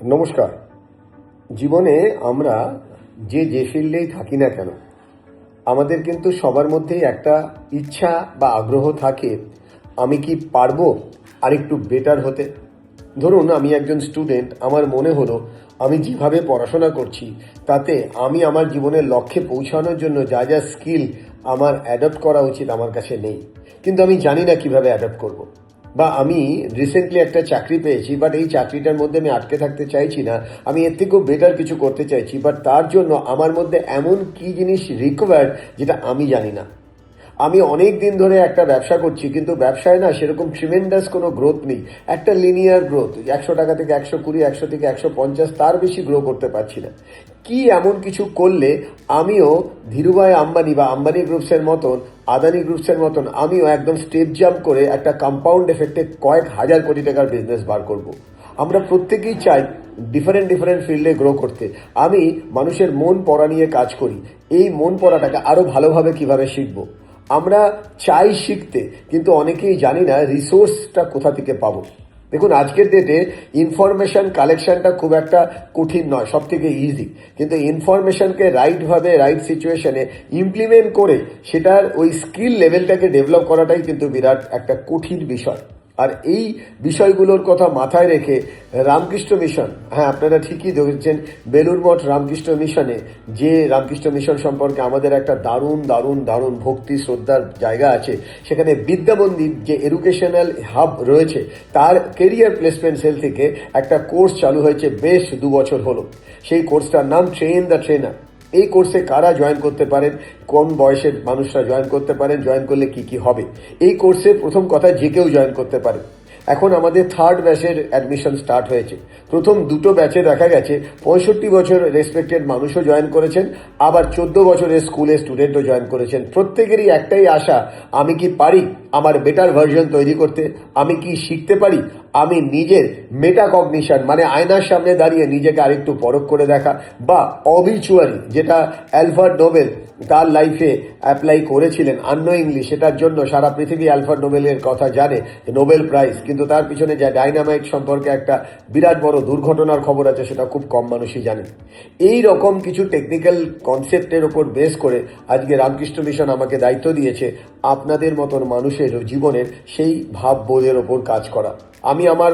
নমস্কার। জীবনে আমরা যে ফিল্ডেই থাকি না কেন, আমাদের কিন্তু সবার মধ্যেই একটা ইচ্ছা বা আগ্রহ থাকে, আমি কি পারবো আর একটু বেটার হতে। ধরুন আমি একজন স্টুডেন্ট, আমার মনে হলো আমি যেভাবে পড়াশোনা করছি তাতে আমি আমার জীবনের লক্ষ্যে পৌঁছানোর জন্য যা যা স্কিল আমার অ্যাডপ্ট করা উচিত আমার কাছে নেই, কিন্তু আমি জানি না কিভাবে অ্যাডপ্ট করব। বা আমি রিসেন্টলি একটা চাকরি পেয়েছি, বাট এই চাকরিটার মধ্যে আমি আটকে থাকতে চাইছি না, আমি এর থেকেও বেটার কিছু করতে চাইছি, বাট তার জন্য আমার মধ্যে এমন কি জিনিস রিকোয়ার্ড যেটা আমি জানি না। আমি অনেক দিন ধরে একটা ব্যবসা করছি, কিন্তু ব্যবসায় না সেরকম ট্রিমেন্ডাস কোনো গ্রোথ নেই, একটা লিনিয়ার গ্রোথ, 100 টাকা থেকে 120, 100 থেকে 150, তার বেশি গ্রো করতে পারছি না। কি এমন কিছু করলে আমিও ধীরুভাই আম্বানি বা আম্বানি গ্রুপসের মতন, আদানি গ্রুপসের মতন আমিও একদম স্টেপ জাম্প করে একটা কম্পাউন্ড এফেক্টে কয়েক হাজার কোটি টাকার বিজনেস বার করব। আমরা প্রত্যেকেই চাই ডিফারেন্ট ফিল্ডে গ্রো করতে। আমি মানুষের মন পড়া নিয়ে কাজ করি, এই মন পড়াটাকে আরো ভালোভাবে কিভাবে শিখবো। আমরা চাই শিখতে, কিন্তু অনেকেই জানি না রিসোর্সটা কোথা থেকে পাবো। দেখুন, আজকের ডেটে ইনফরমেশন কালেকশনটা খুব একটা কঠিন নয়, সব থেকে ইজি, কিন্তু ইনফরমেশনকে রাইটভাবে রাইট সিচুয়েশনে ইমপ্লিমেন্ট করে সেটার ওই স্কিল লেভেলটাকে ডেভেলপ করাটাই কিন্তু বিরাট একটা কঠিন বিষয়। আর এই বিষয়গুলোর কথা মাথায় রেখে রামকৃষ্ণ মিশন, হ্যাঁ আপনারা ঠিকই ধরেছেন, বেলুড় মঠ রামকৃষ্ণ মিশনে, যে রামকৃষ্ণ মিশন সম্পর্কে আমাদের একটা দারুণ দারুণ দারুণ ভক্তি শ্রদ্ধার জায়গা আছে, সেখানে বিদ্যা মন্দির যে এডুকেশনাল হাব রয়েছে তার কেরিয়ার প্লেসমেন্ট সেল থেকে একটা কোর্স চালু হয়েছে, বেশ 2 বছর হলো। সেই কোর্সটার নাম ট্রেন দ্য ট্রেনার। এই কোর্সে কারা জয়েন করতে পারেন, কোন বয়সের মানুষরা জয়েন করতে পারেন, জয়েন করলে কি কি হবে। এই কোর্সে প্রথম কথা যে কেউ জয়েন করতে পারে। এখন আমাদের 3rd ব্যাচের অ্যাডমিশন স্টার্ট হয়েছে। প্রথম 2টো ব্যাচে দেখা গেছে 65 বছর রেসপেক্টেড মানুষও জয়েন করেছেন, আবার 14 বছরের স্কুলের স্টুডেন্টও জয়েন করেছেন। প্রত্যেকেরই একটাই আশা, আমি কি পারি আমার বেটার ভার্সন তৈরি করতে, আমি কি শিখতে পারি, আমি নিজের মেটাকগনিশন মানে আয়নার সামনে দাঁড়িয়ে নিজেকে আরেকটু পরখ করে দেখা, বা অবিচুয়ারি যেটা অ্যালফার্ড নোবেল তার লাইফে অ্যাপ্লাই করেছিলেন আননোয়িংলি, সেটার জন্য সারা পৃথিবী অ্যালফার্ড নোবেলের কথা জানে, নোবেল প্রাইজ, কিন্তু তার পিছনে যে ডাইনামাইট সম্পর্কে একটা বিরাট বড় দুর্ঘটনার খবর আছে সেটা খুব কম মানুষই জানে। এই রকম কিছু টেকনিক্যাল কনসেপ্টের ওপর বেস করে আজকে রামকৃষ্ণ মিশন আমাকে দায়িত্ব দিয়েছে আপনাদের মতন মানুষের জীবনের সেই ভাববোধের ওপর কাজ করা। আমি আমার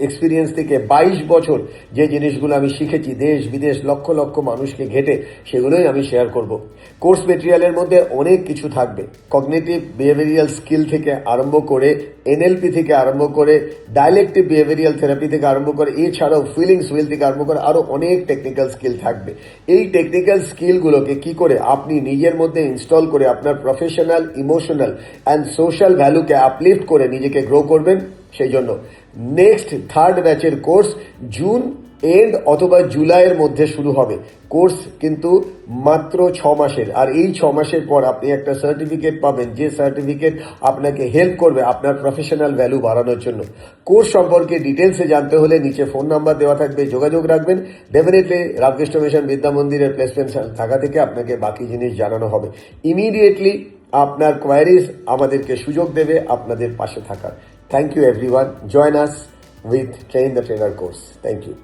এক্সপিরিয়েন্স থেকে 22 বছর যে জিনিসগুলো আমি শিখেছি দেশ বিদেশ লক্ষ লক্ষ মানুষকে ঘেটে, সেগুলোই আমি শেয়ার করব। কোর্স মেটেরিয়ালের মধ্যে অনেক কিছু থাকবে, কগনিটিভ বিহেভিয়ারাল স্কিল থেকে আরম্ভ করে, এনএলপি থেকে আরম্ভ করে, ডায়ালেকটিভ বিহেভিয়ারাল থেরাপি থেকে আরম্ভ করে, এছাড়াও ফিলিংস হুইল থেকে আরম্ভ করে আরো অনেক টেকনিক্যাল স্কিল থাকবে। এই টেকনিক্যাল স্কিলগুলোকে কি করে আপনি নিজের মধ্যে ইনস্টল করে আপনার প্রফেশনাল, ইমোশনাল অ্যান্ড সোশ্যাল ভ্যালুকে আপলিফট করে নিজেকে গ্রো করবেন, সেই জন্য নেক্সট 3rd ব্যাচের কোর্স জুন এন্ড অথবা জুলাইয়ের মধ্যে শুরু হবে। কোর্স কিন্তু মাত্র 6 মাসের, আর এই 6 মাসের পর আপনি একটা সার্টিফিকেট পাবেন, যে সার্টিফিকেট আপনাকে হেল্প করবে আপনার প্রফেশনাল ভ্যালু বাড়ানোর জন্য। কোর্স সম্পর্কে ডিটেলসে জানতে হলে নিচে ফোন নাম্বার দেওয়া থাকবে, যোগাযোগ রাখবেন। ডেফিনেটলি রামকৃষ্ণ মিশন বিদ্যা মন্দিরের প্লেসমেন্ট থাকা থেকে আপনাকে বাকি জিনিস জানানো হবে। ইমিডিয়েটলি আপনার কোয়ারিজ আমাদেরকে সুযোগ দেবে আপনাদের পাশে থাকার। Thank you everyone. Join us with Train the Trainer course. Thank you.